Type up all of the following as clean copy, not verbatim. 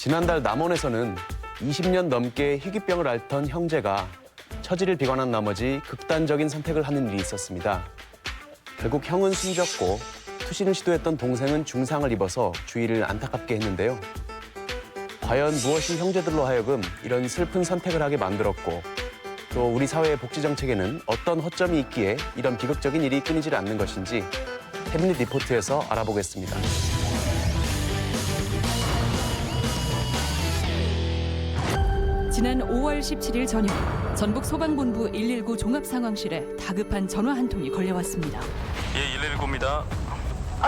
지난달 남원에서는 20년 넘게 희귀병을 앓던 형제가 처지를 비관한 나머지 극단적인 선택을 하는 일이 있었습니다. 결국 형은 숨졌고 투신을 시도했던 동생은 중상을 입어서 주위를 안타깝게 했는데요. 과연 무엇이 형제들로 하여금 이런 슬픈 선택을 하게 만들었고 또 우리 사회의 복지 정책에는 어떤 허점이 있기에 이런 비극적인 일이 끊이질 않는 것인지 패밀리 리포트에서 알아보겠습니다. 지난 5월 17일 저녁 전북 소방본부 119 종합상황실에 다급한 전화 한 통이 걸려왔습니다. 예, 119입니다.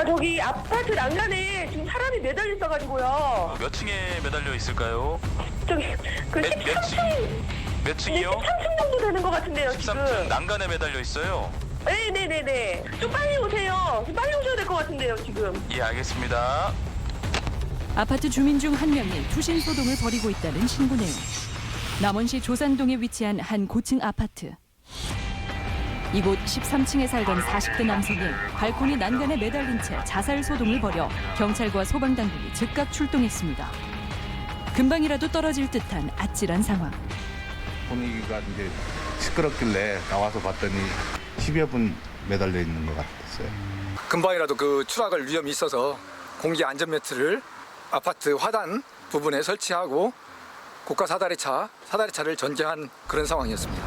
저기 아파트 난간에 지금 사람이 매달려 있어가지고요. 몇 층에 매달려 있을까요? 저기 그 몇 13층, 몇 층이요? 13층 정도 되는 것 같은데요, 13층 지금. 난간에 매달려 있어요. 네네네네. 좀 빨리 오세요. 좀 빨리 오셔야 될 것 같은데요, 지금. 예, 알겠습니다. 아파트 주민 중 한 명이 투신 소동을 벌이고 있다는 신고 내용. 남원시 조산동에 위치한 한 고층 아파트. 이곳 13층에 살던 40대 남성이 발코니 난간에 매달린 채 자살 소동을 벌여 경찰과 소방당국이 즉각 출동했습니다. 금방이라도 떨어질 듯한 아찔한 상황. 분위기가 이제 시끄럽길래 나와서 봤더니 10여 분 매달려 있는 것 같았어요. 금방이라도 그 추락할 위험이 있어서 공기 안전 매트를 아파트 화단 부분에 설치하고 고가 사다리차를 전개한 그런 상황이었습니다.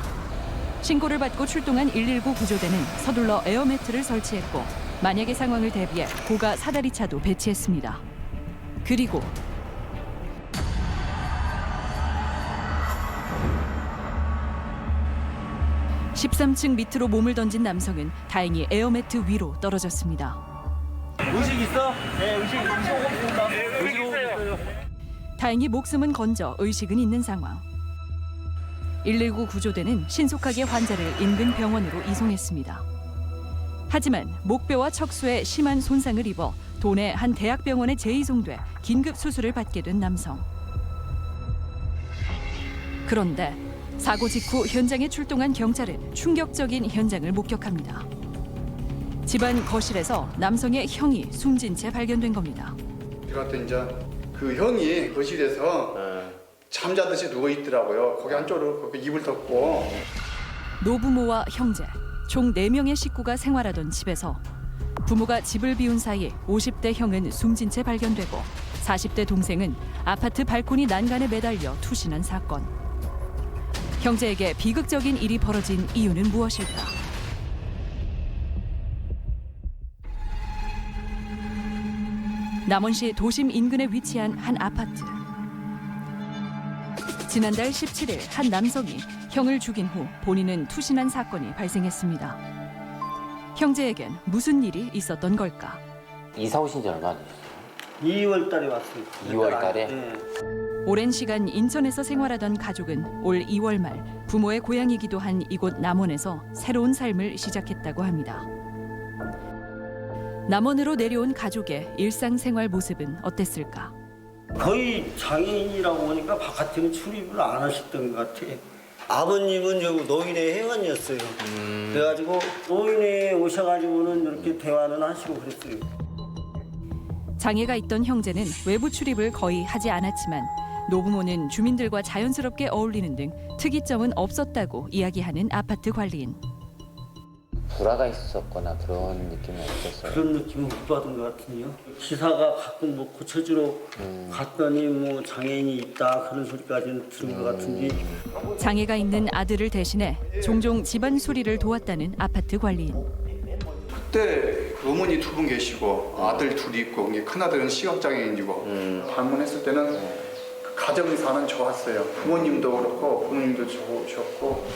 신고를 받고 출동한 119 구조대는 서둘러 에어매트를 설치했고 만약의 상황을 대비해 고가 사다리차도 배치했습니다. 그리고 (13층) 밑으로 몸을 던진 남성은 다행히 에어매트 위로 떨어졌습니다. 의식 있어? 네, 의식 없습니다. 의식 있어요. 다행히 목숨은 건져 의식은 있는 상황. 119 구조대는 신속하게 환자를 인근 병원으로 이송했습니다. 하지만 목뼈와 척수에 심한 손상을 입어 도내 한 대학병원에 재이송돼 긴급 수술을 받게 된 남성. 그런데 사고 직후 현장에 출동한 경찰은 충격적인 현장을 목격합니다. 집안 거실에서 남성의 형이 숨진 채 발견된 겁니다. 그랬더니 이제 그 형이 거실에서 잠자듯이 누워 있더라고요. 거기 한쪽으로 거기 이불 덮고. 노부모와 형제, 총 4명의 식구가 생활하던 집에서 부모가 집을 비운 사이 50대 형은 숨진 채 발견되고 40대 동생은 아파트 발코니 난간에 매달려 투신한 사건. 형제에게 비극적인 일이 벌어진 이유는 무엇일까? 남원시 도심 인근에 위치한 한 아파트. 지난달 17일 한 남성이 형을 죽인 후 본인은 투신한 사건이 발생했습니다. 형제에겐 무슨 일이 있었던 걸까? 이사 오신 지 얼마 되셨어요? 2월 달에 왔어요. 2월 달에? 네. 오랜 시간 인천에서 생활하던 가족은 올 2월 말 부모의 고향이기도 한 이곳 남원에서 새로운 삶을 시작했다고 합니다. 남원으로 내려온 가족의 일상생활 모습은 어땠을까? 거의 장애인이라고 보니까 바깥에는 출입을 안 하셨던 것 같아. 아버님은 저 노인의 회원이었어요. 그래가지고 노인에 오셔가지고는 이렇게 대화는 하시고 그랬어요. 장애가 있던 형제는 외부 출입을 거의 하지 않았지만 노부모는 주민들과 자연스럽게 어울리는 등 특이점은 없었다고 이야기하는 아파트 관리인. 불화가 있었거나 그런 느낌은 없었어요? 그런 느낌은 못 받은 것 같은데요. 기사가 가끔 뭐 고쳐주러 갔더니 뭐 장애인이 있다 그런 소리까지는 들은 것 같은데. 장애가 있는 아들을 대신해 종종 집안 수리를 도왔다는 아파트 관리인. 그때 그 어머니 2분 계시고 아들 2이 있고 큰아들은 시각장애인이고 방문했을 때는 그 가정사는 좋았어요. 부모님도 그렇고 부모님도 좋았고.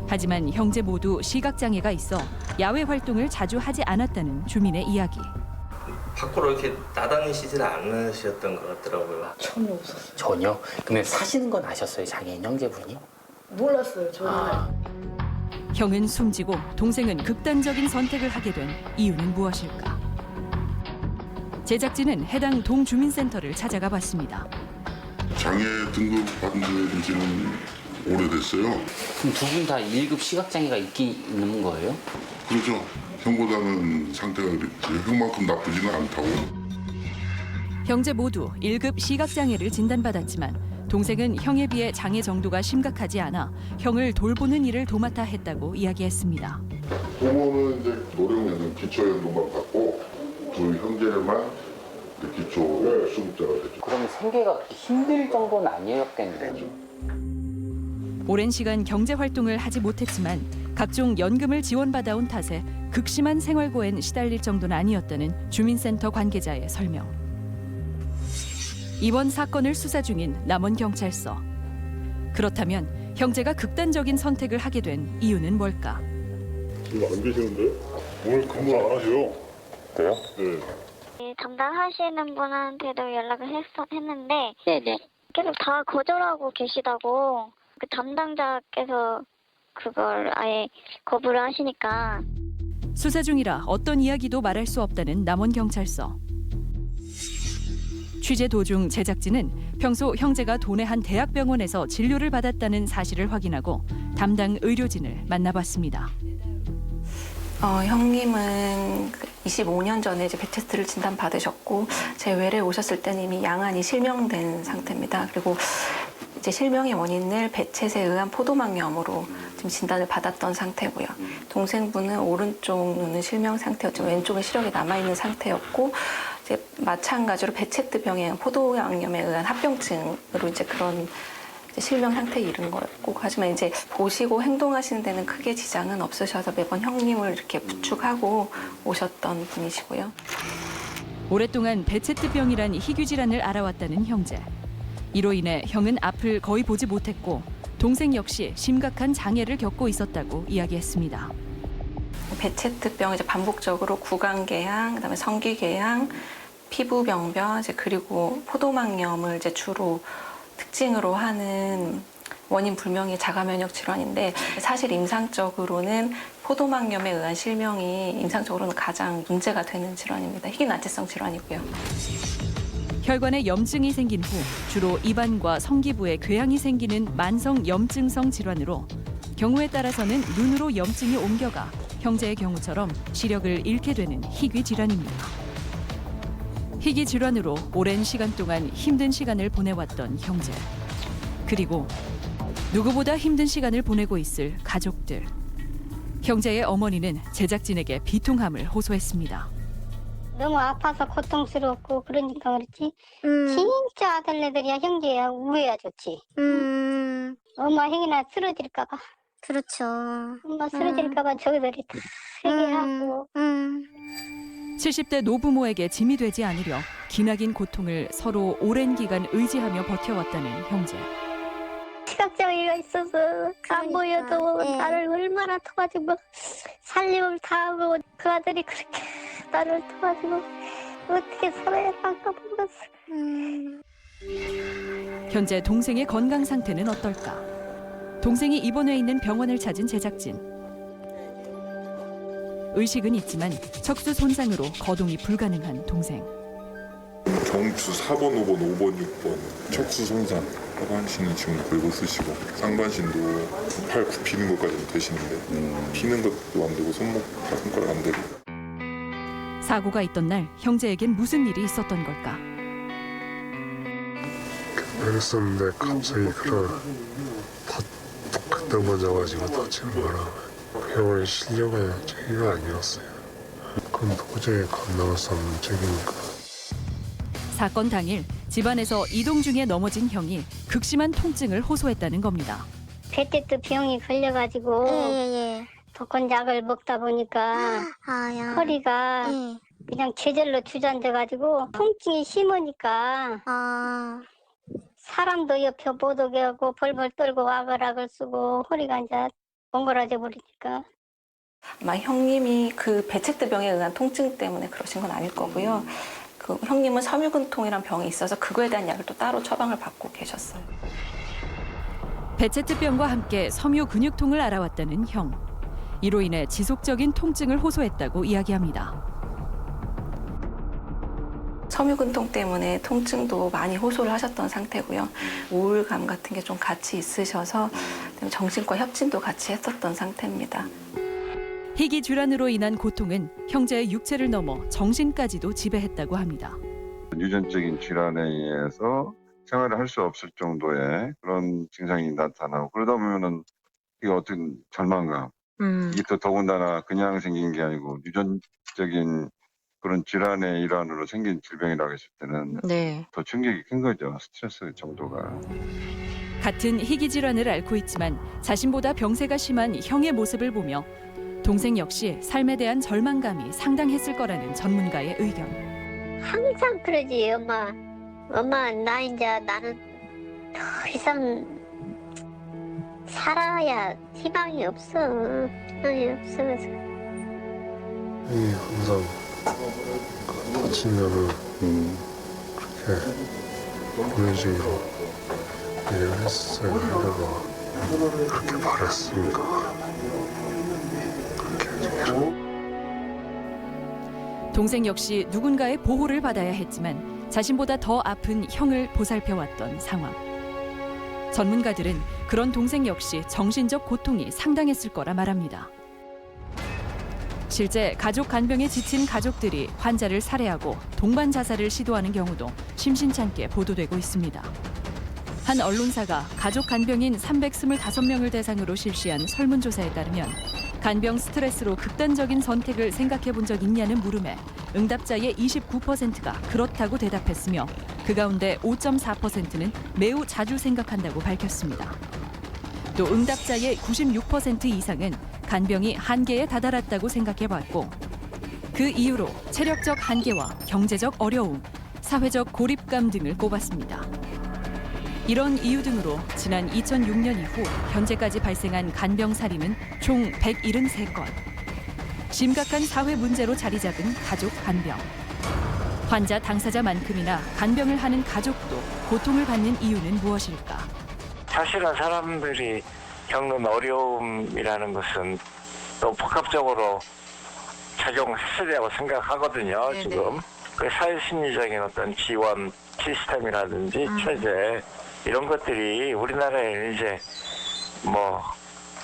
하지만 형제 모두 시각장애가 있어 야외 활동을 자주 하지 않았다는 주민의 이야기. 밖으로 이렇게 나다니시지는 않으셨던 것 같더라고요. 전혀 없었어요. 전혀? 근데 사시는 건 아셨어요, 장애인 형제분이? 몰랐어요, 저는. 형은 숨지고 동생은 극단적인 선택을 하게 된 이유는 무엇일까? 제작진은 해당 동주민센터를 찾아가 봤습니다. 장애 등급 받은 지는 오래됐어요. 그럼 두 분 다 1급 시각장애가 있는 거예요? 그렇죠. 형보다는 상태가 형만큼 나쁘지는 않다고. 형제 모두 1급 시각장애를 진단받았지만 동생은 형에 비해 장애 정도가 심각하지 않아 형을 돌보는 일을 도맡아 했다고 이야기했습니다. 부모는 이제 노령연금 기초연금만 받고 두 형제만 기초 수급자가 됐죠. 그러면 생계가 그렇게 힘들 정도는 아니었겠네요. 오랜 시간 경제 활동을 하지 못했지만 각종 연금을 지원받아온 탓에 극심한 생활고엔 시달릴 정도는 아니었다는 주민센터 관계자의 설명. 이번 사건을 수사 중인 남원경찰서. 그렇다면 형제가 극단적인 선택을 하게 된 이유는 뭘까? 지금 안 계시는데? 오늘 근무 안 하세요? 그래요? 네. 담당하시는 분한테도 연락을 했는데 네네. 계속 다 거절하고 계시다고 그 담당자께서 그걸 아예 거부를 하시니까. 수사 중이라 어떤 이야기도 말할 수 없다는 남원경찰서. 취재 도중 제작진은 평소 형제가 도내 한 대학병원에서 진료를 받았다는 사실을 확인하고 담당 의료진을 만나봤습니다. 형님은 25년 전에 이제 베테스트를 진단받으셨고 제 외래에 오셨을 때는 이미 양안이 실명된 상태입니다. 그리고 이제 실명의 원인을 배쳇에 의한 포도막염으로 지금 진단을 받았던 상태고요. 동생분은 오른쪽 눈은 실명 상태였지만 왼쪽은 시력이 남아있는 상태였고 이제 마찬가지로 배쳇병에 의한 포도막염에 의한 합병증으로 이제 그런 실명 상태에 이른 거였고, 하지만 이제 보시고 행동하시는 데는 크게 지장은 없으셔서 매번 형님을 이렇게 부축하고 오셨던 분이시고요. 오랫동안 배쳇병이란 희귀 질환을 알아왔다는 형제. 이로 인해 형은 앞을 거의 보지 못했고 동생 역시 심각한 장애를 겪고 있었다고 이야기했습니다. 배쳇병은 이제 반복적으로 구강궤양, 그다음에 성기궤양, 피부병변, 이제 그리고 포도막염을 이제 주로 특징으로 하는 원인 불명의 자가면역 질환인데 사실 임상적으로는 포도막염에 의한 실명이 임상적으로는 가장 문제가 되는 질환입니다. 희귀난치성 질환이고요. 혈관에 염증이 생긴 후 주로 입안과 성기부에 궤양이 생기는 만성 염증성 질환으로 경우에 따라서는 눈으로 염증이 옮겨가 형제의 경우처럼 시력을 잃게 되는 희귀 질환입니다. 희귀 질환으로 오랜 시간 동안 힘든 시간을 보내왔던 형제. 그리고 누구보다 힘든 시간을 보내고 있을 가족들. 형제의 어머니는 제작진에게 비통함을 호소했습니다. 너무 아파서 고통스럽고 그러니까 그렇지. 진짜 아들네들이야 형제야 우애야 좋지. 엄마 형이나 쓰러질까봐. 그렇죠. 엄마 쓰러질까봐 저기들이 다 회개하고. 70대 노부모에게 짐이 되지 않으려 기나긴 고통을 서로 오랜 기간 의지하며 버텨왔다는 형제. 시각장애가 있어서 안 보여도 나를 얼마나 도와주고 살림을 다 하고 그 아들이 그렇게 나를 도와주고 어떻게 살아야 할까 모르겠어. 현재 동생의 건강 상태는 어떨까? 동생이 입원해 있는 병원을 찾은 제작진. 의식은 있지만 척수 손상으로 거동이 불가능한 동생. 경추 4번, 5번, 5번, 6번 척수 손상, 하반신은 지금 걸고 쓰시고 상반신도 팔 굽히는 것까지는 되시는데 피는 것도 안 되고 손목, 손가락 안 되고. 사고가 있던 날 형제에겐 무슨 일이 있었던 걸까? 그랬었는데 갑자기 그런 툭 넘어져가지고 다친 거라 병원에 실려갈 저기가 아니었어요. 그건 도저히 감당할 수 없는 책임이니까. 사건 당일 집안에서 이동 중에 넘어진 형이 극심한 통증을 호소했다는 겁니다. 배테트 병이 걸려가지고 독건약을 먹다 보니까 허리가 그냥 제절로 주저앉아가지고 통증이 심으니까 사람도 옆에 못 오게 하고 벌벌 떨고 아글아글 쓰고 허리가 이제 엉거라져 버리니까. 아마 형님이 그 배쳇병에 의한 통증 때문에 그러신 건 아닐 거고요. 그 형님은 섬유근통이란 병이 있어서 그거에 대한 약을 또 따로 처방을 받고 계셨어요. 배쳇병과 함께 섬유 근육통을 알아왔다는 형. 이로 인해 지속적인 통증을 호소했다고 이야기합니다. 섬유근통 때문에 통증도 많이 호소를 하셨던 상태고요. 우울감 같은 게 좀 같이 있으셔서 정신과 협진도 같이 했었던 상태입니다. 희귀 질환으로 인한 고통은 형제의 육체를 넘어 정신까지도 지배했다고 합니다. 유전적인 질환에 의해서 생활을 할 수 없을 정도의 그런 증상이 나타나고 그러다 보면은 이게 어떤 절망감, 이게 또 더군다나 그냥 생긴 게 아니고 유전적인 그런 질환의 일환으로 생긴 질병이라고 했을 때는 더 충격이 큰 거죠. 스트레스 정도가. 같은 희귀 질환을 앓고 있지만 자신보다 병세가 심한 형의 모습을 보며 동생 역시 삶에 대한 절망감이 상당했을 거라는 전문가의 의견. 항상 그러지, 엄마. 엄마, 나는 더 이상 살아야 희망이 없어. 희망이 없어서. 형이 항상 다치면은 그렇게 본인식으로 일을 했어야 하려고 그렇게 바랬으니까 그렇게 해주기로. 동생 역시 누군가의 보호를 받아야 했지만 자신보다 더 아픈 형을 보살펴왔던 상황. 전문가들은 그런 동생 역시 정신적 고통이 상당했을 거라 말합니다. 실제 가족 간병에 지친 가족들이 환자를 살해하고 동반 자살을 시도하는 경우도 심심찮게 보도되고 있습니다. 한 언론사가 가족 간병인 325명을 대상으로 실시한 설문조사에 따르면 간병 스트레스로 극단적인 선택을 생각해 본 적 있냐는 물음에 응답자의 29%가 그렇다고 대답했으며 그 가운데 5.4%는 매우 자주 생각한다고 밝혔습니다. 또 응답자의 96% 이상은 간병이 한계에 다다랐다고 생각해봤고 그 이유로 체력적 한계와 경제적 어려움, 사회적 고립감 등을 꼽았습니다. 이런 이유 등으로 지난 2006년 이후 현재까지 발생한 간병 살인은 총 173건. 심각한 사회 문제로 자리 잡은 가족 간병. 환자 당사자만큼이나 간병을 하는 가족도 고통을 받는 이유는 무엇일까? 사실은 사람들이 겪는 어려움이라는 것은 또 복합적으로 작용했으리라고 생각하거든요. 네네. 지금 그 사회심리적인 어떤 지원 시스템이라든지 체제 이런 것들이 우리나라에 이제 뭐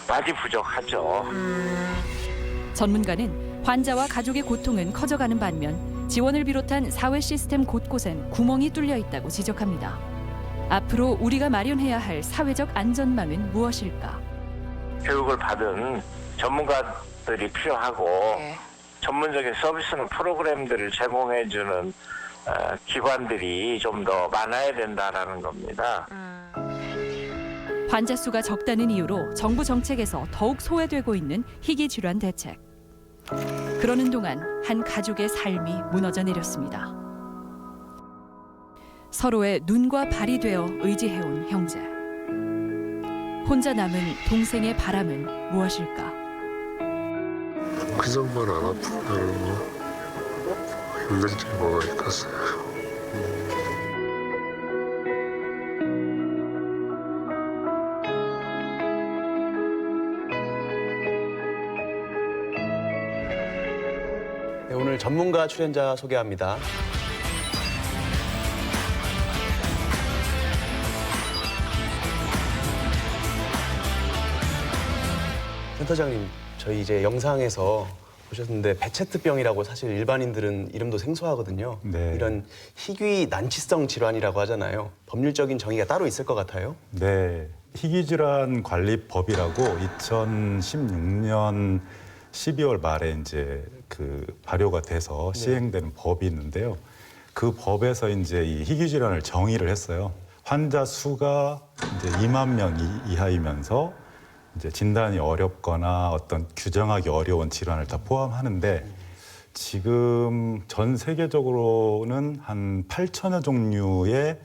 많이 부족하죠. 전문가는 환자와 가족의 고통은 커져가는 반면 지원을 비롯한 사회 시스템 곳곳엔 구멍이 뚫려 있다고 지적합니다. 앞으로 우리가 마련해야 할 사회적 안전망은 무엇일까? 교육을 받은 전문가들이 필요하고 전문적인 서비스나 프로그램들을 제공해주는 기관들이 좀 더 많아야 된다라는 겁니다. 환자 수가 적다는 이유로 정부 정책에서 더욱 소외되고 있는 희귀 질환 대책. 그러는 동안 한 가족의 삶이 무너져 내렸습니다. 서로의 눈과 발이 되어 의지해온 형제. 혼자 남은 동생의 바람은 무엇일까? 그전만 안 아프면 뭐 힘들지 뭐가 있겠어요. 네, 오늘 전문가 출연자 소개합니다. 센터장님, 저희 이제 영상에서 보셨는데 베체트병이라고 사실 일반인들은 이름도 생소하거든요. 네. 이런 희귀 난치성 질환이라고 하잖아요. 법률적인 정의가 따로 있을 것 같아요. 네, 희귀질환관리법이라고 2016년 12월 말에 이제 그 발효가 돼서 시행되는 법이 있는데요. 그 법에서 이제 이 희귀질환을 정의를 했어요. 환자 수가 이제 2만 명 이하이면서 이제 진단이 어렵거나 어떤 규정하기 어려운 질환을 다 포함하는데 지금 전 세계적으로는 한 8천여 종류의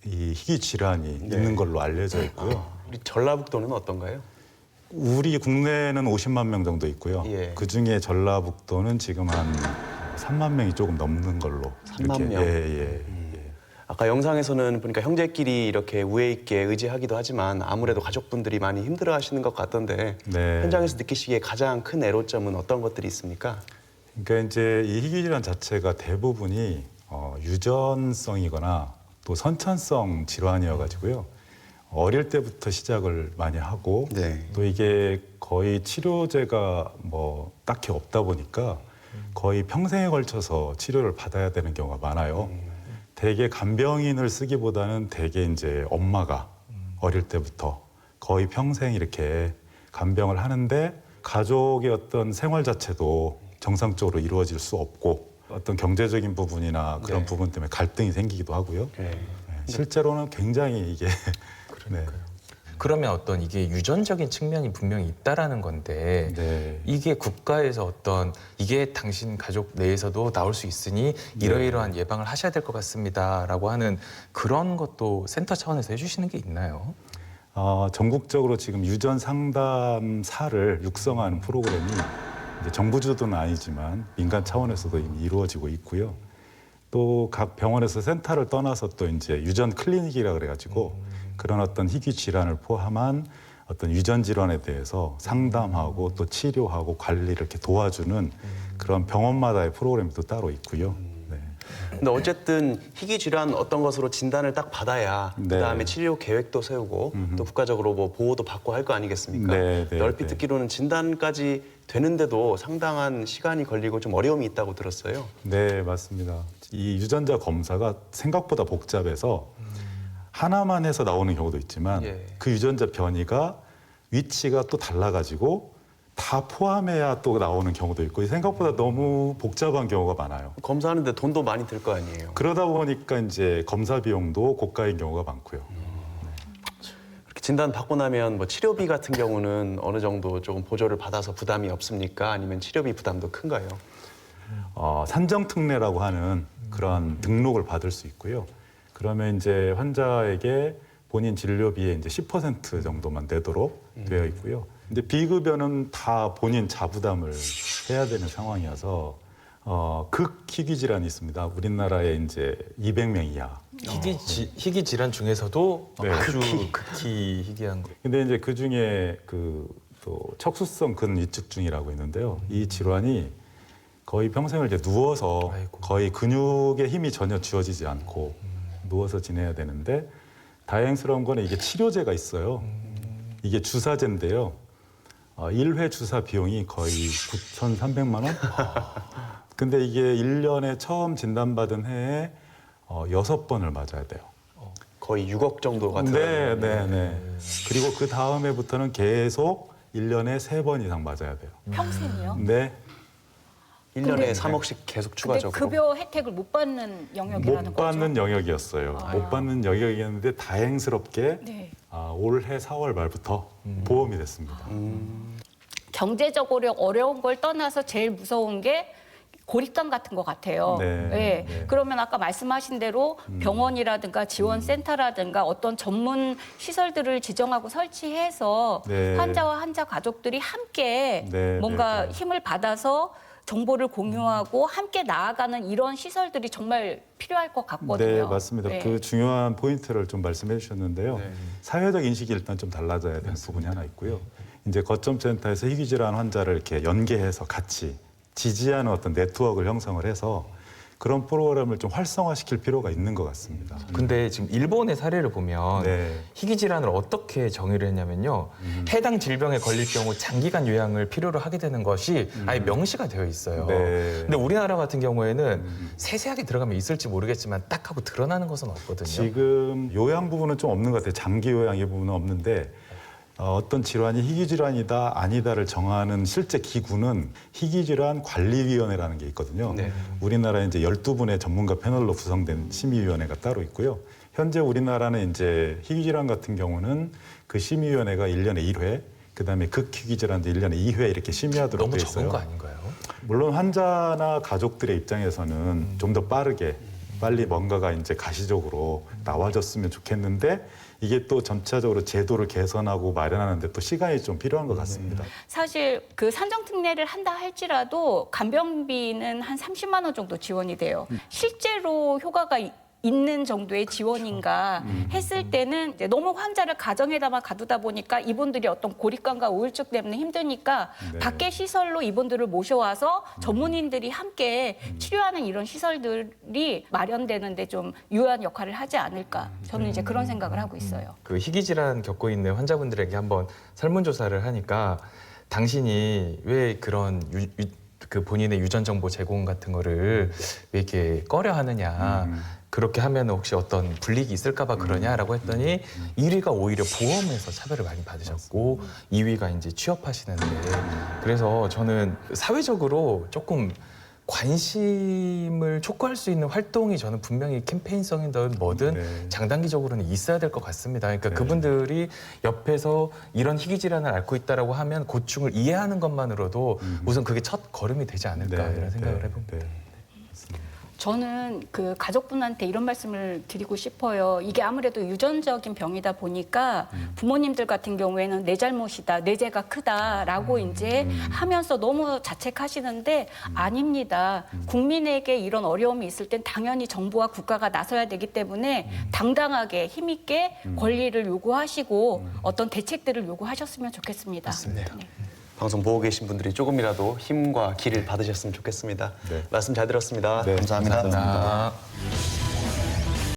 이 희귀 질환이 있는 걸로 알려져 있고요. 우리 전라북도는 어떤가요? 우리 국내에는 50만 명 정도 있고요. 그 중에 전라북도는 지금 한 3만 명이 조금 넘는 걸로 3만 명? 아까 영상에서는 보니까 형제끼리 이렇게 우애 있게 의지하기도 하지만 아무래도 가족분들이 많이 힘들어하시는 것 같던데 현장에서 느끼시기에 가장 큰 애로점은 어떤 것들이 있습니까? 그러니까 이제 이 희귀질환 자체가 대부분이 유전성이거나 또 선천성 질환이어가지고요. 어릴 때부터 시작을 많이 하고 또 이게 거의 치료제가 뭐 딱히 없다 보니까 거의 평생에 걸쳐서 치료를 받아야 되는 경우가 많아요. 대개 간병인을 쓰기보다는 대개 이제 엄마가 어릴 때부터 거의 평생 이렇게 간병을 하는데 가족의 어떤 생활 자체도 정상적으로 이루어질 수 없고 어떤 경제적인 부분이나 그런 부분 때문에 갈등이 생기기도 하고요. 실제로는 굉장히 이게 그러면 어떤 이게 유전적인 측면이 분명히 있다라는 건데 이게 국가에서 어떤 이게 당신 가족 내에서도 나올 수 있으니 이러이러한 예방을 하셔야 될 것 같습니다라고 하는 그런 것도 센터 차원에서 해주시는 게 있나요? 전국적으로 지금 유전 상담사를 육성하는 프로그램이 이제 정부 주도는 아니지만 민간 차원에서도 이미 이루어지고 있고요. 또 각 병원에서 센터를 떠나서 또 이제 유전 클리닉이라 그래가지고 그런 어떤 희귀 질환을 포함한 어떤 유전 질환에 대해서 상담하고 또 치료하고 관리를 이렇게 도와주는 그런 병원마다의 프로그램이 또 따로 있고요. 근데 어쨌든 희귀 질환 어떤 것으로 진단을 딱 받아야 그다음에 치료 계획도 세우고 또 국가적으로 뭐 보호도 받고 할 거 아니겠습니까? 넓히 듣기로는 진단까지 되는데도 상당한 시간이 걸리고 좀 어려움이 있다고 들었어요. 네, 맞습니다. 이 유전자 검사가 생각보다 복잡해서 하나만 해서 나오는 경우도 있지만 그 유전자 변이가 위치가 또 달라가지고 다 포함해야 또 나오는 경우도 있고 생각보다 너무 복잡한 경우가 많아요. 검사하는데 돈도 많이 들 거 아니에요. 그러다 보니까 이제 검사 비용도 고가인 경우가 많고요. 그렇게 진단 받고 나면 뭐 치료비 같은 경우는 어느 정도 조금 보조를 받아서 부담이 없습니까? 아니면 치료비 부담도 큰가요? 산정특례라고 하는 그런 등록을 받을 수 있고요. 그러면 이제 환자에게 본인 진료비의 이제 10% 정도만 내도록 되어 있고요. 근데 비급여는 다 본인 자부담을 해야 되는 상황이어서 극희귀 질환이 있습니다. 우리나라에 이제 200명 이하. 희귀 질환 중에서도 아주 극히 희귀한 거. 근데 이제 그 중에 또 척수성 근위축증이라고 있는데요. 이 질환이 거의 평생을 이제 누워서 거의 근육에 힘이 전혀 쥐어지지 않고 누워서 지내야 되는데 다행스러운 거는 이게 치료제가 있어요. 이게 주사제인데요. 1회 주사 비용이 거의 9,300만 원? 근데 이게 1년에 처음 진단받은 해에 6번을 맞아야 돼요. 거의 6억 정도가 들어요. 네. 그리고 그 다음 해부터는 계속 1년에 3번 이상 맞아야 돼요. 평생이요? 네. 1년에 3억씩 계속 추가적으로. 근데 급여 혜택을 못 받는 영역이라는 못 받는 영역이었어요. 못 받는 영역이었는데 다행스럽게 올해 4월 말부터 보험이 됐습니다. 경제적으로 어려운 걸 떠나서 제일 무서운 게 고립감 같은 것 같아요. 그러면 아까 말씀하신 대로 병원이라든가 지원센터라든가 어떤 전문 시설들을 지정하고 설치해서 환자와 환자 가족들이 함께 뭔가 힘을 받아서 정보를 공유하고 함께 나아가는 이런 시설들이 정말 필요할 것 같거든요. 네, 맞습니다. 그 중요한 포인트를 좀 말씀해 주셨는데요. 사회적 인식이 일단 좀 달라져야 되는 부분이 하나 있고요. 이제 거점센터에서 희귀질환 환자를 이렇게 연계해서 같이 지지하는 어떤 네트워크를 형성을 해서 그런 프로그램을 좀 활성화시킬 필요가 있는 것 같습니다. 근데 지금 일본의 사례를 보면 희귀 질환을 어떻게 정의를 했냐면요. 해당 질병에 걸릴 경우 장기간 요양을 필요로 하게 되는 것이 아예 명시가 되어 있어요. 근데 우리나라 같은 경우에는 세세하게 들어가면 있을지 모르겠지만 딱 하고 드러나는 것은 없거든요. 지금 요양 부분은 좀 없는 것 같아요. 장기 요양 이 부분은 없는데 어떤 질환이 희귀질환이다 아니다를 정하는 실제 기구는 희귀질환 관리위원회라는 게 있거든요. 우리나라에 이제 12분의 전문가 패널로 구성된 심의위원회가 따로 있고요. 현재 우리나라는 이제 희귀질환 같은 경우는 그 심의위원회가 1년에 1회, 그다음에 극희귀질환도 1년에 2회 이렇게 심의하도록 돼 있어요. 너무 적은 거 아닌가요? 물론 환자나 가족들의 입장에서는 좀 더 빨리 뭔가가 이제 가시적으로 나와줬으면 좋겠는데 이게 또 점차적으로 제도를 개선하고 마련하는데 또 시간이 좀 필요한 것 같습니다. 사실 그 산정특례를 한다 할지라도 간병비는 한 30만 원 정도 지원이 돼요. 실제로 효과가 있는 정도의 지원인가 했을 때는 이제 너무 환자를 가정에다만 가두다 보니까 이분들이 어떤 고립감과 우울증 때문에 힘드니까 밖에 시설로 이분들을 모셔와서 전문인들이 함께 치료하는 이런 시설들이 마련되는데 좀 유효한 역할을 하지 않을까. 저는 이제 그런 생각을 하고 있어요. 그 희귀 질환 겪고 있는 환자분들에게 한번 설문조사를 하니까 당신이 왜 그런 그 본인의 유전 정보 제공 같은 거를 왜 이렇게 꺼려 하느냐. 그렇게 하면 혹시 어떤 불이익이 있을까봐 그러냐라고 했더니 1위가 오히려 보험에서 차별을 많이 받으셨고 2위가 이제 취업하시는데 그래서 저는 사회적으로 조금 관심을 촉구할 수 있는 활동이 저는 분명히 캠페인성이든 뭐든 장단기적으로는 있어야 될 것 같습니다. 그러니까 그분들이 옆에서 이런 희귀 질환을 앓고 있다라고 하면 고충을 이해하는 것만으로도 우선 그게 첫 걸음이 되지 않을까 이런 생각을 해봅니다. 저는 그 가족분한테 이런 말씀을 드리고 싶어요. 이게 아무래도 유전적인 병이다 보니까 부모님들 같은 경우에는 내 잘못이다, 내 죄가 크다라고 이제 하면서 너무 자책하시는데 아닙니다. 국민에게 이런 어려움이 있을 땐 당연히 정부와 국가가 나서야 되기 때문에 당당하게 힘있게 권리를 요구하시고 어떤 대책들을 요구하셨으면 좋겠습니다. 맞습니다. 방송 보고 계신 분들이 조금이라도 힘과 길을 받으셨으면 좋겠습니다. 말씀 잘 들었습니다. 감사합니다. 감사합니다.